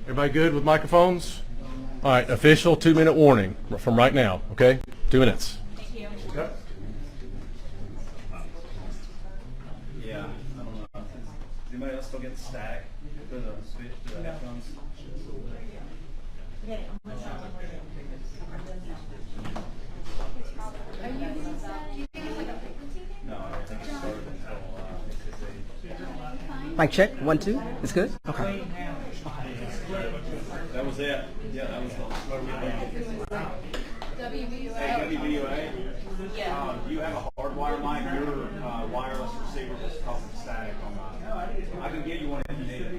Everybody good with microphones? All right, official 2-minute warning from right now, okay? 2 minutes. Thank you. Yep. Yeah, I don't know. Does anybody else still get the static through the switch to the headphones? No, I don't think it started until Mic check, 1, 2. It's good? Okay. that was it. Yeah, that was the WVUA. Hey, WVUA. Yeah. Do you have a hardwire mic? Your wireless receiver was causing static on mine. I can get you one if you need it.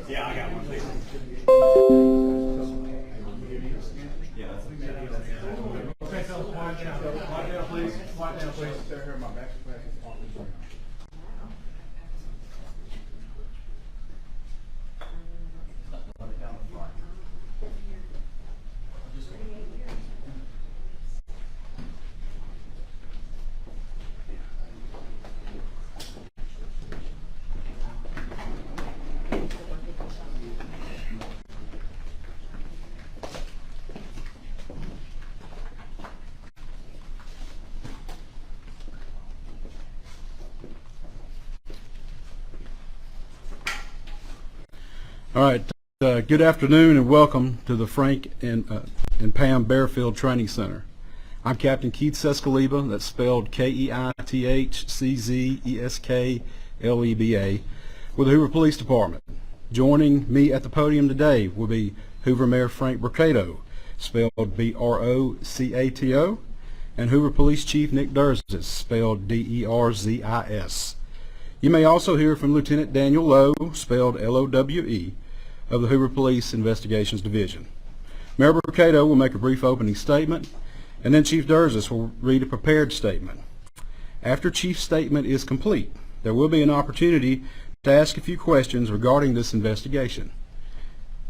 Yeah, I got one. Yeah, that's Okay, fellas, quiet down. Quiet down, please. Quiet down, please. All right. Good afternoon and welcome to the Frank and Pam Bearfield Training Center. I'm Captain Keith Sescaleba, that's spelled Keithczeskleba, with the Hoover Police Department. Joining me at the podium today will be Hoover Mayor Frank Brocato, spelled Brocato, and Hoover Police Chief Nick Derzis, spelled Derzis. You may also hear from Lieutenant Daniel Lowe, spelled Lowe, of the Hoover Police Investigations Division. Mayor Brocato will make a brief opening statement, and then Chief Derzis will read a prepared statement. After Chief's statement is complete, there will be an opportunity to ask a few questions regarding this investigation.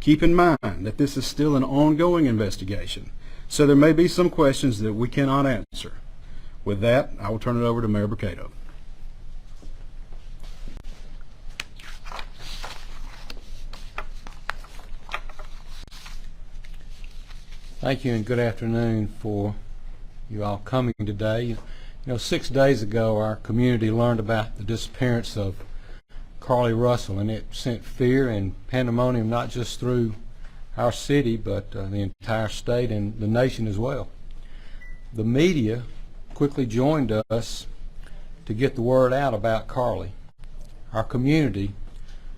Keep in mind that this is still an ongoing investigation, so there may be some questions that we cannot answer. With that, I will turn it over to Mayor Brocato. Thank you and good afternoon for you all coming today. You know, 6 days ago our community learned about the disappearance of Carlee Russell, and it sent fear and pandemonium not just through our city but the entire state and the nation as well. The media quickly joined us to get the word out about Carlee. Our community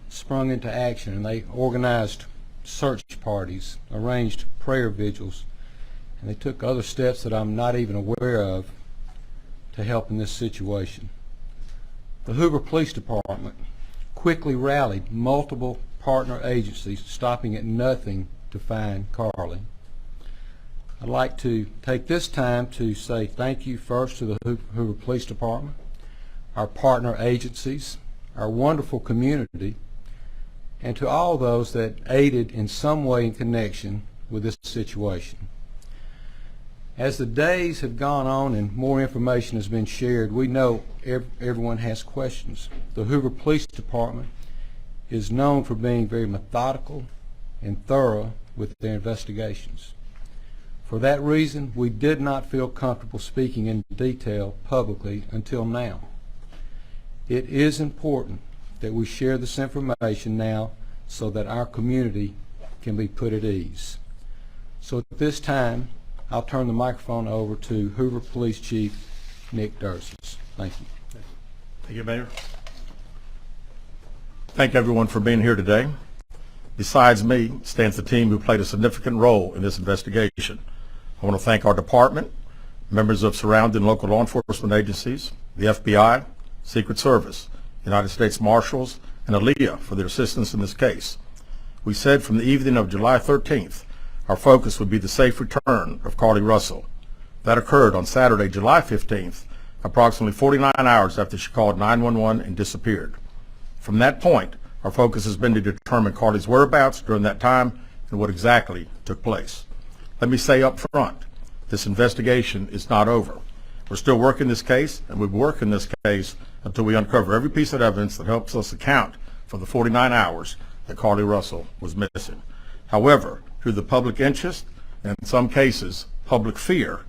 sprung into action and they organized search parties, arranged prayer vigils, and they took other steps that I'm not even aware of to help in this situation. The Hoover Police Department quickly rallied multiple partner agencies, stopping at nothing to find Carlee. I'd like to take this time to say thank you first to the Hoover Police Department, our partner agencies, our wonderful community, and to all those that aided in some way in connection with this situation. As the days have gone on and more information has been shared, we know everyone has questions. The Hoover Police Department is known for being very methodical and thorough with their investigations. For that reason, we did not feel comfortable speaking in detail publicly until now. It is important that we share this information now so that our community can be put at ease. So at this time, I'll turn the microphone over to Hoover Police Chief Nick Derzis. Thank you. Thank you, Mayor. Thank everyone for being here today. Besides me stands the team who played a significant role in this investigation. I want to thank our department, members of surrounding local law enforcement agencies, the FBI, Secret Service, United States Marshals, and ALEA for their assistance in this case. we said from the evening of July 13th, our focus would be the safe return of Carlee Russell. That occurred on Saturday, July 15th, approximately 49 hours after she called 911 and disappeared. From that point, our focus has been to determine Carlee's whereabouts during that time and what exactly took place. Let me say up front, this investigation is not over. We're still working this case, and we'll be working this case until we uncover every piece of evidence that helps us account for the 49 hours that Carlee Russell was missing. However, through the public interest, and in some cases, public fear,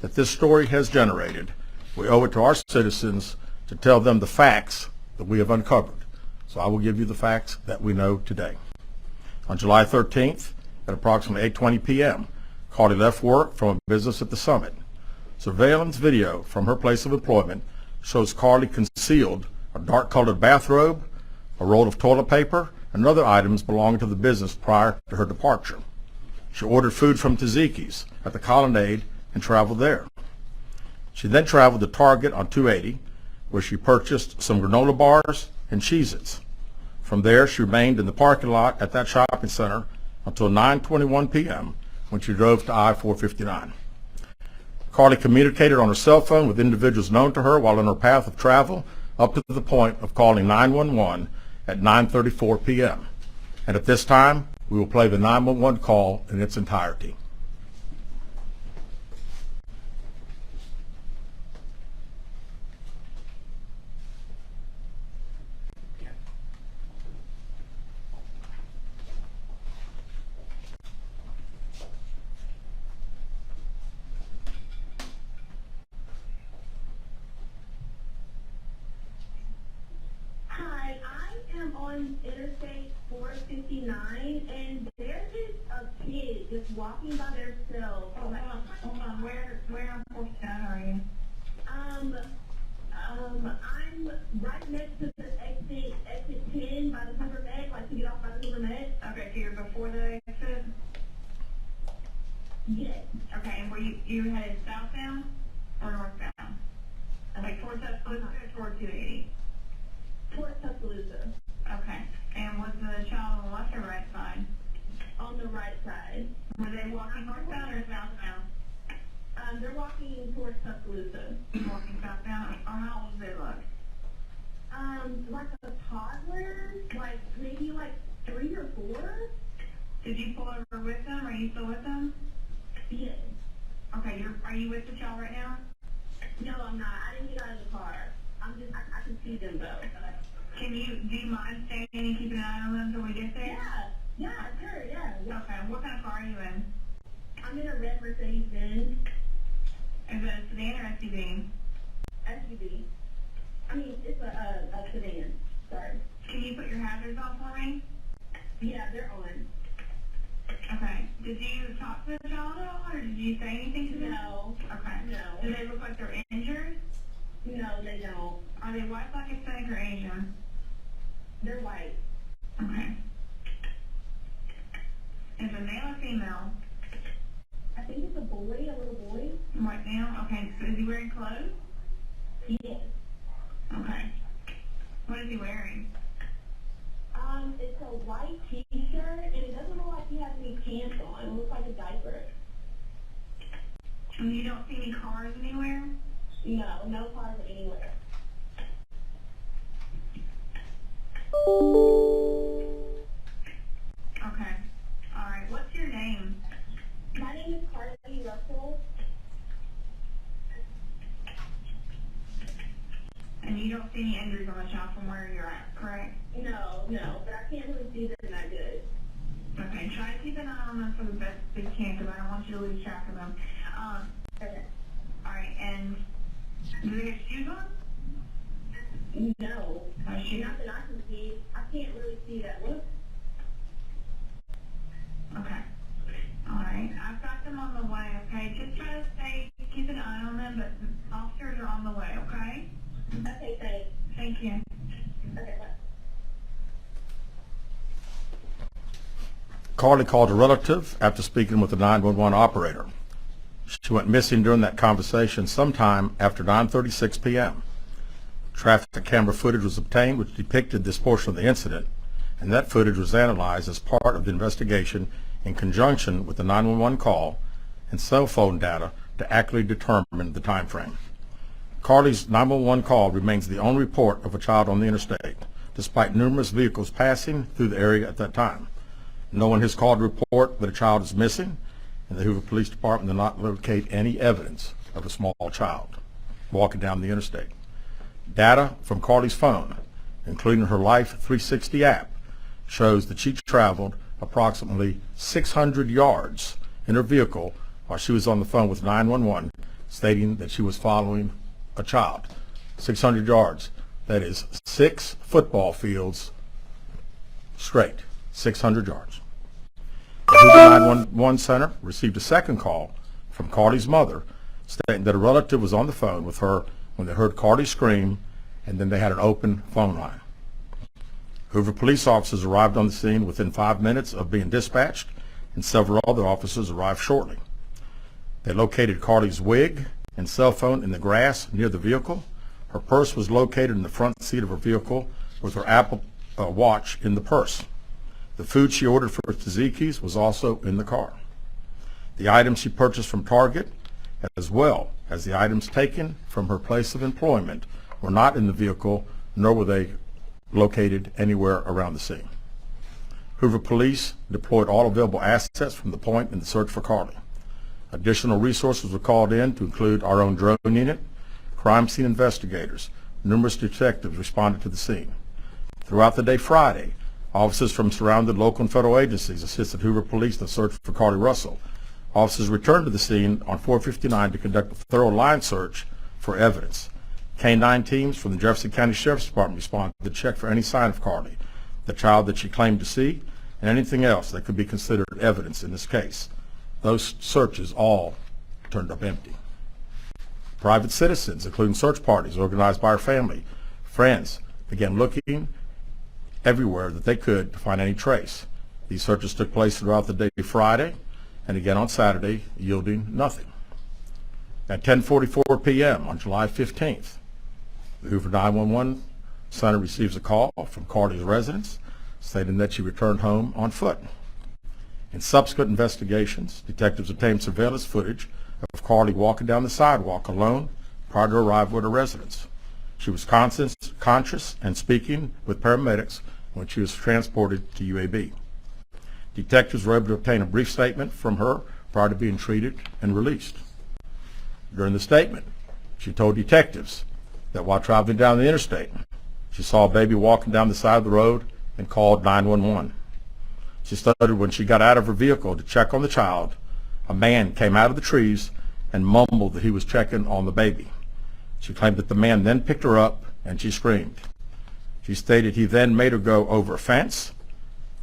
that this story has generated, we owe it to our citizens to tell them the facts that we have uncovered. So I will give you the facts that we know today. On July 13th, at approximately 8:20 p.m., Carlee left work from a business at the Summit. Surveillance video from her place of employment shows Carlee concealed a dark-colored bathrobe, a roll of toilet paper, and other items belonging to the business prior to her departure. She ordered food from Tzatziki's at the Colonnade and traveled there. She then traveled to Target on 280, where she purchased some granola bars and Cheez-Its. From there, she remained in the parking lot at that shopping center until 9:21 p.m. when she drove to I-459. Carlee communicated on her cell phone with individuals known to her while on her path of travel up to the point of calling 911 at 9:34 p.m. And at this time, we will play the 911 call in its entirety. Hi, I am on Interstate 459, and there is a kid just walking by themselves. Hold on, where on 459 are you? I'm right next to the exit 10 by the Hoover Med, like to get off by the Hoover Med. Okay, so you're before the exit? Yes. Okay, and were you headed southbound or northbound? Like towards Tuscaloosa or toward 280? Towards Tuscaloosa. Okay. And was the child on the left or right side? On the right side. Were they walking northbound or southbound? They're walking towards Tuscaloosa. Walking southbound? Or how old do they look? Like a toddler, like maybe like 3 or 4. Did you pull over with them? Are you still with them? Yes. Okay, are you with the child right now? No, I'm not. I didn't get out of the car. I can see them though. Do you mind staying and keeping an eye on them until we get there? Yeah, sure, yeah. Okay, what kind of car are you in? I'm in a red Mercedes-Benz. Is it a sedan or SUV? SUV. I mean, it's a sedan. Sorry. Can you put your hazards on for me? Yeah, they're on. Okay. Did you talk to the child at all, or did you say anything to them? No. Okay. No. Do they look like they're injured? No, they don't. Are they white, black, Hispanic, or Asian? They're white. Okay. Is it male or female? I think it's a boy, a little boy. White male? Okay, so is he wearing clothes? Yes. Okay. What is he wearing? It's a white t-shirt, and it doesn't look like he has any pants on. It looks like a diaper. And you don't see any cars anywhere? No cars anywhere. Okay. All right. What's your name? My name is Carlee Russell. And you don't see any injuries on the child from where you're at, correct? No, but I can't really see them that good. Okay, try to keep an eye on them for the best you can, because I don't want you to lose track of them. Okay. All right, and do they have shoes on? No. Not that I can see. I can't really see that. Look. Okay. All right. I've got them on the way, okay? Just try to keep an eye on them, but the officers are on the way, okay? Okay, thanks. Thank you. Okay, bye. Carlee called a relative after speaking with the 911 operator. She went missing during that conversation sometime after 9:36 p.m. Traffic camera footage was obtained which depicted this portion of the incident. and that footage was analyzed as part of the investigation in conjunction with the 911 call and cell phone data to accurately determine the time frame. Carlee's 911 call remains the only report of a child on the interstate, despite numerous vehicles passing through the area at that time. No one has called to report that a child is missing, and the Hoover Police Department did not locate any evidence of a small child walking down the interstate. Data from Carlee's phone, including her Life 360 app, shows that she traveled approximately 600 yards in her vehicle while she was on the phone with 911, stating that she was following a child. 600 yards. That is 6 football fields straight. 600 yards. The Hoover 911 Center received a second call from Carlee's mother stating that a relative was on the phone with her when they heard Carlee scream, and then they had an open phone line. Hoover police officers arrived on the scene within 5 minutes of being dispatched, and several other officers arrived shortly. They located Carlee's wig and cell phone in the grass near the vehicle. Her purse was located in the front seat of her vehicle with her Apple Watch in the purse. The food she ordered for tzatziki's was also in the car. The items she purchased from Target, as well as the items taken from her place of employment, were not in the vehicle, nor were they located anywhere around the scene. Hoover Police deployed all available assets from the point in the search for Carlee. Additional resources were called in to include our own drone unit, crime scene investigators. Numerous detectives responded to the scene. Throughout the day Friday, officers from surrounding local and federal agencies assisted Hoover Police in the search for Carlee Russell. Officers returned to the scene on 459 to conduct a thorough line search for evidence. K-9 teams from the Jefferson County Sheriff's Department responded to check for any sign of Carlee, the child that she claimed to see, and anything else that could be considered evidence in this case. Those searches all turned up empty. Private citizens, including search parties organized by her family, friends, began looking everywhere that they could to find any trace. These searches took place throughout the day Friday and again on Saturday, yielding nothing. At 10:44 p.m. on July 15th, the Hoover 911 Center receives a call from Carlee's residence stating that she returned home on foot. In subsequent investigations, detectives obtained surveillance footage of Carlee walking down the sidewalk alone prior to her arrival at her residence. She was conscious and speaking with paramedics when she was transported to UAB. Detectives were able to obtain a brief statement from her prior to being treated and released. During the statement, she told detectives that while traveling down the interstate, she saw a baby walking down the side of the road and called 911. She stated when she got out of her vehicle to check on the child, a man came out of the trees and mumbled that he was checking on the baby. She claimed that the man then picked her up and she screamed. She stated he then made her go over a fence.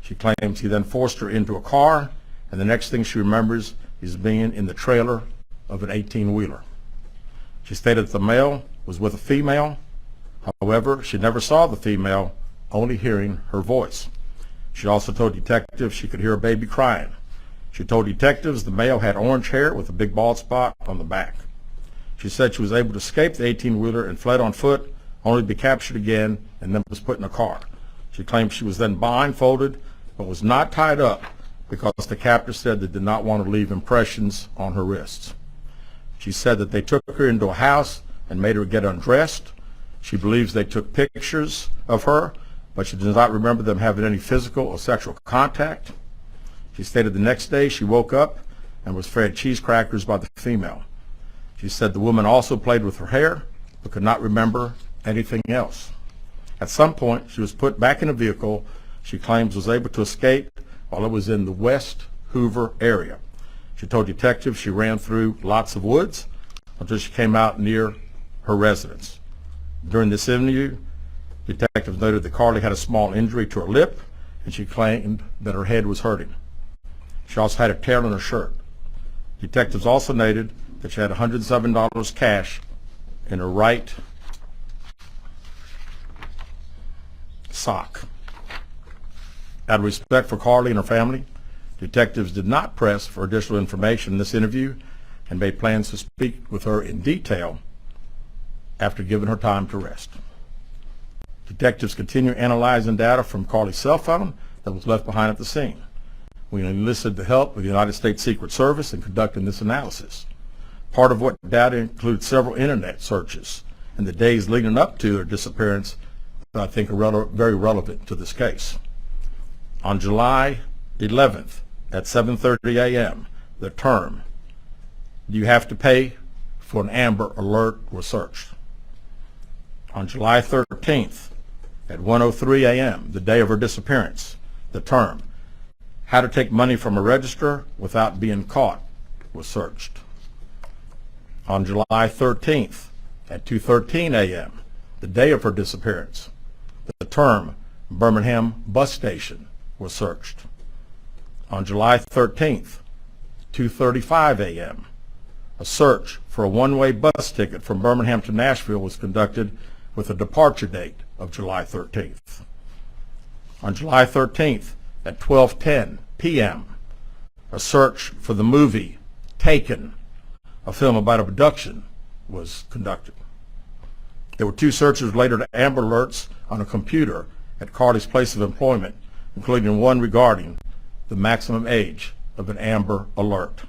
She claims he then forced her into a car, and the next thing she remembers is being in the trailer of an 18-wheeler. She stated that the male was with a female. However, she never saw the female, only hearing her voice. She also told detectives she could hear a baby crying. She told detectives the male had orange hair with a big bald spot on the back. She said she was able to escape the 18-wheeler and fled on foot, only to be captured again and then was put in a car. She claimed she was then blindfolded but was not tied up because the captor said they did not want to leave impressions on her wrists. She said that they took her into a house and made her get undressed. She believes they took pictures of her, but she does not remember them having any physical or sexual contact. She stated the next day she woke up and was fed cheese crackers by the female. She said the woman also played with her hair but could not remember anything else. At some point, she was put back in a vehicle she claims was able to escape while it was in the West Hoover area. She told detectives she ran through lots of woods until she came out near her residence. During this interview, detectives noted that Carlee had a small injury to her lip, and she claimed that her head was hurting. She also had a tear in her shirt. Detectives also noted that she had $107 cash in her right sock. Out of respect for Carlee and her family, detectives did not press for additional information in this interview and made plans to speak with her in detail after giving her time to rest. Detectives continue analyzing data from Carlee's cell phone that was left behind at the scene. We enlisted the help of the United States Secret Service in conducting this analysis. Part of what data includes several internet searches in the days leading up to her disappearance that I think are very relevant to this case. On July 11th at 7:30 a.m., the term, "Do you have to pay for an Amber Alert?" was searched. On July 13th at 1:03 a.m., the day of her disappearance, the term, "How to take money from a register without being caught," was searched. On July 13th at 2:13 a.m., the day of her disappearance, the term Birmingham bus station was searched. On July 13th, 2:35 a.m., a search for a one-way bus ticket from Birmingham to Nashville was conducted with a departure date of July 13th. On July 13th at 12:10 p.m., a search for the movie Taken, a film about abduction, was conducted. There were 2 searches related to Amber Alerts on a computer at Carlee's place of employment, including one regarding the maximum age of an Amber Alert.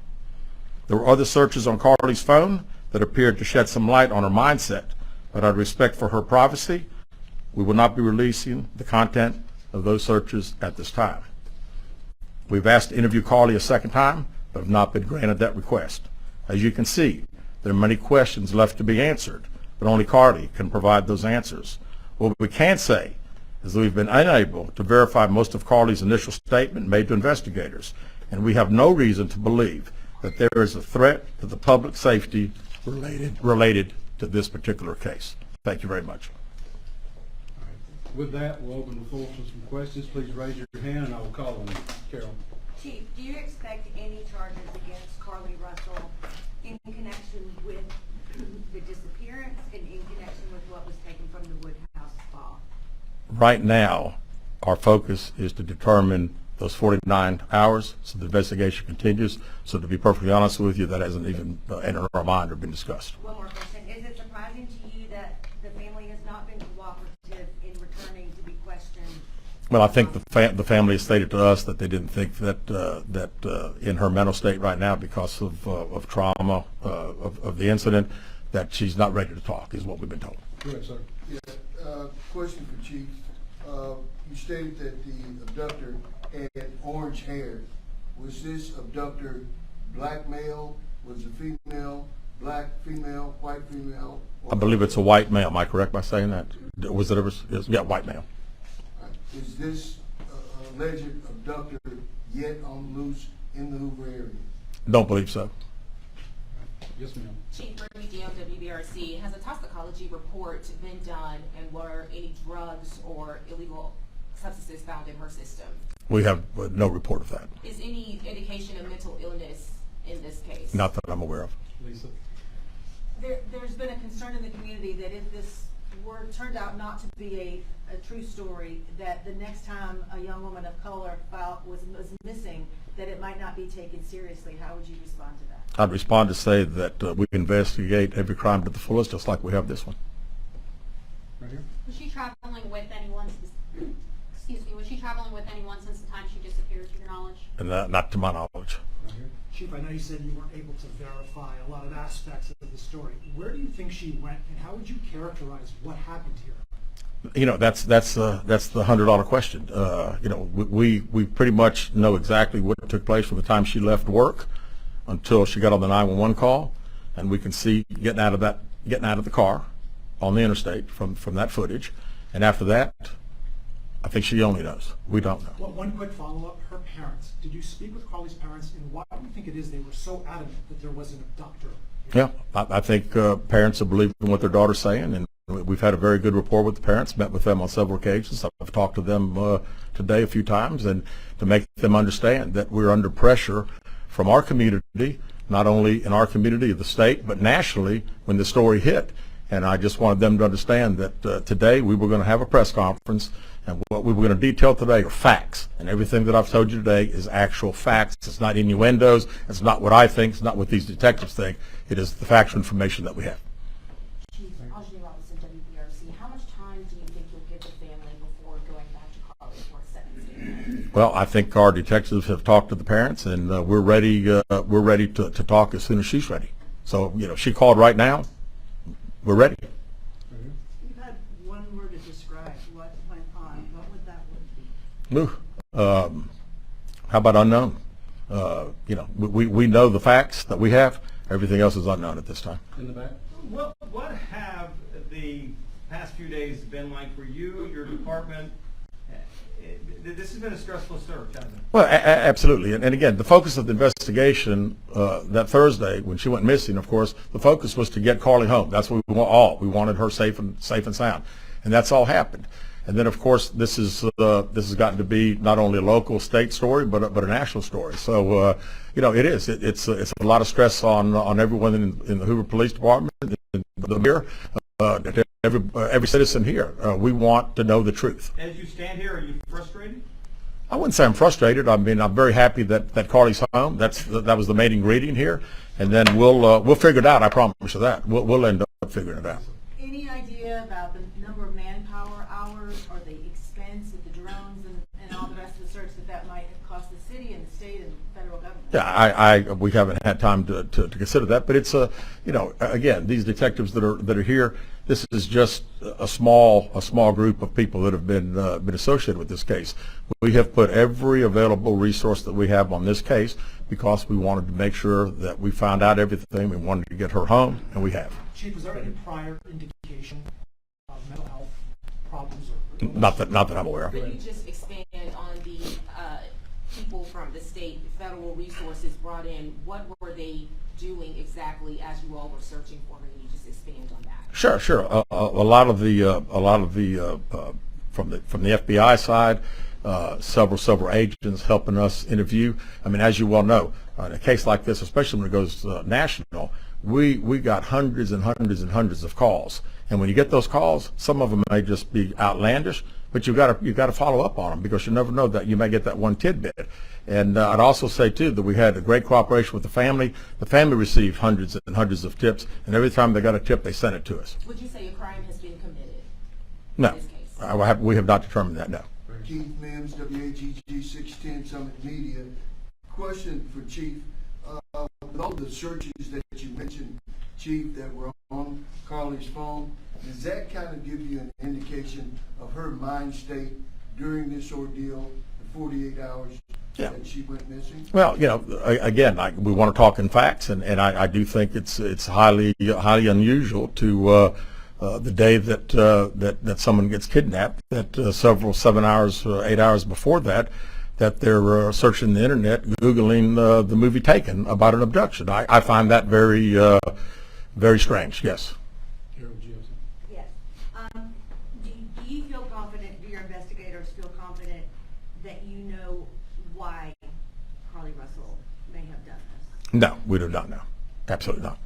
There were other searches on Carlee's phone that appeared to shed some light on her mindset, but out of respect for her privacy, we will not be releasing the content of those searches at this time. We've asked to interview Carlee a second time, but have not been granted that request. As you can see, there are many questions left to be answered, but only Carlee can provide those answers. What we can say is that we've been unable to verify most of Carlee's initial statement made to investigators, and we have no reason to believe that there is a threat to the public safety related to this particular case. Thank you very much. With that, we'll open the floor for some questions. Please raise your hand and I will call on you. Carol. Chief, do you expect any charges against Carlee Russell in connection with the disappearance and in connection with what was taken from the Woodhouse spa? Right now, our focus is to determine those 49 hours, so the investigation continues. So to be perfectly honest with you, that hasn't even entered our mind or been discussed. One more question. Is it surprising to you that the family has not been cooperative in returning to be questioned? Well, I think the family has stated to us that they didn't think that in her mental state right now, because of trauma of the incident, that she's not ready to talk, is what we've been told. Go ahead, sir. Yeah, question for Chief. You stated that the abductor had orange hair. Was this abductor black male? Was it female, black female, white female? I believe it's a white male. Am I correct by saying that? Was it ever? Yeah, white male. Is this alleged abductor yet on the loose in the Hoover area? Don't believe so. Yes, ma'am. Chief Bernie Deon, WBRC, has a toxicology report been done, and were any drugs or illegal substances found in her system? We have no report of that. Is any indication of mental illness in this case? Not that I'm aware of. Lisa. There's been a concern in the community that if this turned out not to be a true story, that the next time a young woman of color was missing, that it might not be taken seriously. How would you respond to that? I'd respond to say that we investigate every crime to the fullest, just like we have this one. Right here. Was she traveling with anyone? Excuse me. Was she traveling with anyone since the time she disappeared, to your knowledge? And not to my knowledge. Right here. Chief, I know you said you weren't able to verify a lot of aspects of the story. Where do you think she went, and how would you characterize what happened here? You know, that's the $100 question. You know, we pretty much know exactly what took place from the time she left work until she got on the 911 call, and we can see getting out of the car on the interstate from that footage. And after that, I think she only knows. We don't know. Well, one quick follow-up. Her parents. Did you speak with Carlee's parents, and why do you think it is they were so adamant that there was an abductor? Yeah, I think parents have believed in what their daughter's saying, and we've had a very good rapport with the parents, met with them on several occasions. I've talked to them today a few times, and to make them understand that we're under pressure from our community, not only in our community of the state, but nationally when the story hit. And I just wanted them to understand that today we were going to have a press conference, and what we were going to detail today are facts. And everything that I've told you today is actual facts. It's not innuendos. It's not what I think. It's not what these detectives think. It is the factual information that we have. Chief Robinson, WBRC, how much time do you think you'll give the Well, I think our detectives have talked to the parents, and we're ready. We're ready to talk as soon as she's ready. So, she called right now. We're ready. You've had one word to describe what went on. What would that word be? How about unknown? We know the facts that we have. Everything else is unknown at this time. In the back. What have the past few days been like for you, your department? This has been a stressful search, hasn't it? Well, absolutely. And again, the focus of the investigation that Thursday, when she went missing, of course, the focus was to get Carlee home. That's what we want all. We wanted her safe and sound, and that's all happened. And then, of course, this has gotten to be not only a local, state story, but a national story. So, it is. It's a lot of stress on everyone in the Hoover Police Department, the mayor, every citizen here. We want to know the truth. As you stand here, are you frustrated? I wouldn't say I'm frustrated. I mean, I'm very happy that Carlee's home. That was the main ingredient here, and then we'll figure it out. I promise you that. We'll end up figuring it out. Any idea about the number of manpower hours or the expense of the drones and all the rest of the search that might have cost the city and the state and federal government? Yeah, we haven't had time to consider that, but it's again, these detectives that are here. This is just a small group of people that have been associated with this case. We have put every available resource that we have on this case because we wanted to make sure that we found out everything. We wanted to get her home, and we have. Chief, was there any prior indication of mental health problems? Not that I'm aware of. Could you just expand on the people from the state, federal resources brought in? What were they doing exactly as you all were searching for her? Can you just expand on that? Sure. A lot of the from the FBI side, several agents helping us interview. I mean, as you well know, in a case like this, especially when it goes national, we got hundreds and hundreds of calls. And when you get those calls, some of them may just be outlandish, but you got to follow up on them because you never know that you may get that one tidbit. And I'd also say too that we had a great cooperation with the family. The family received hundreds and hundreds of tips, and every time they got a tip, they sent it to us. Would you say a crime has been committed No, in this case? we have not determined that. No. Keith Mims, WAGG 610 Summit Media. Question for Chief. With all the searches that you mentioned, Chief, that were on Carlee's phone, does that kind of give you an indication of her mind state during this ordeal, the 48 hours that she went missing? Well, again, we want to talk in facts, and I do think it's highly unusual to the day that someone gets kidnapped, that 7 hours, 8 hours before that they're searching the internet, Googling the movie Taken about an abduction. I find that very, very strange, yes. Yes. Do you feel confident, do your investigators feel confident that you know why Carlee Russell may have done this? No, we do not know. Absolutely not.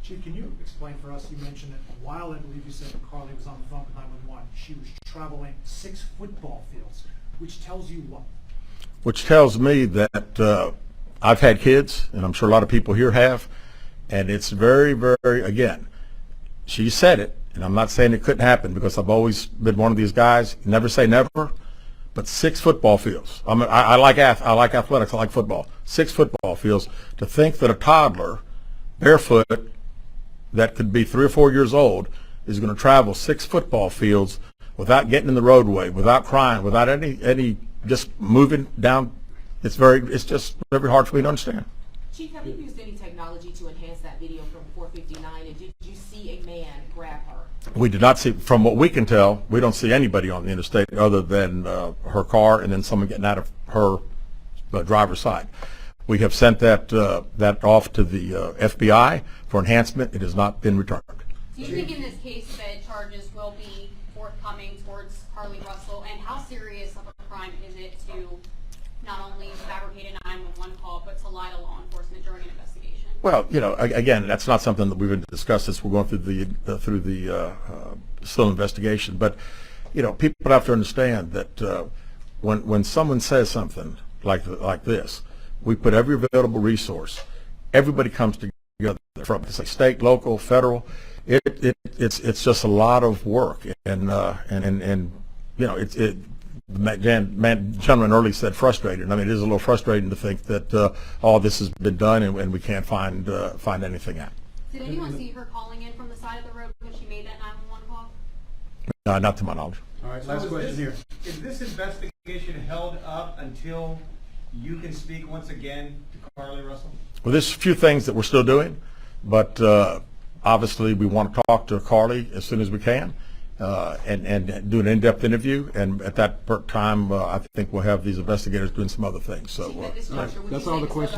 Chief, can you explain for us, you mentioned that while I believe you said Carlee was on the phone with 911, she was traveling 6 football fields, which tells you what? Which tells me that I've had kids, and I'm sure a lot of people here have, and it's very, very, again, she said it, and I'm not saying it couldn't happen because I've always been one of these guys, never say never, but 6 football fields. I like athletics, I like football. 6 football fields. To think that a toddler, barefoot, that could be 3 or 4 years old, is going to travel 6 football fields without getting in the roadway, without crying, without any just moving down, it's just very hard for me to understand. Chief, have you used any technology to enhance that video from 459, and did you see a man grab her? We did not see, from what we can tell, we don't see anybody on the interstate other than her car and then someone getting out of her driver's side. We have sent that off to the FBI for enhancement. It has not been returned. Do you think in this case that charges will be forthcoming towards Carlee Russell, and how serious of a crime is it to not only fabricate a 911 call, but to lie to law enforcement during an investigation? Well, again, that's not something that we've been discussed as we're going through the still investigation. But people have to understand that when someone says something like this, we put every available resource. Everybody comes together from state, local, federal. It's just a lot of work, and gentleman earlier said frustrated. I mean, it is a little frustrating to think that all this has been done and we can't find anything out. Did anyone see her calling in from the side of the road when she made that 911 call? Not to my knowledge. All right, last question here. Is this investigation held up until you can speak once again to Carlee Russell? Well, there's a few things that we're still doing, but obviously we want to talk to Carlee as soon as we can and do an in-depth interview. And at that time, I think we'll have these investigators doing some other things. So At this juncture, would you That's say all the this questions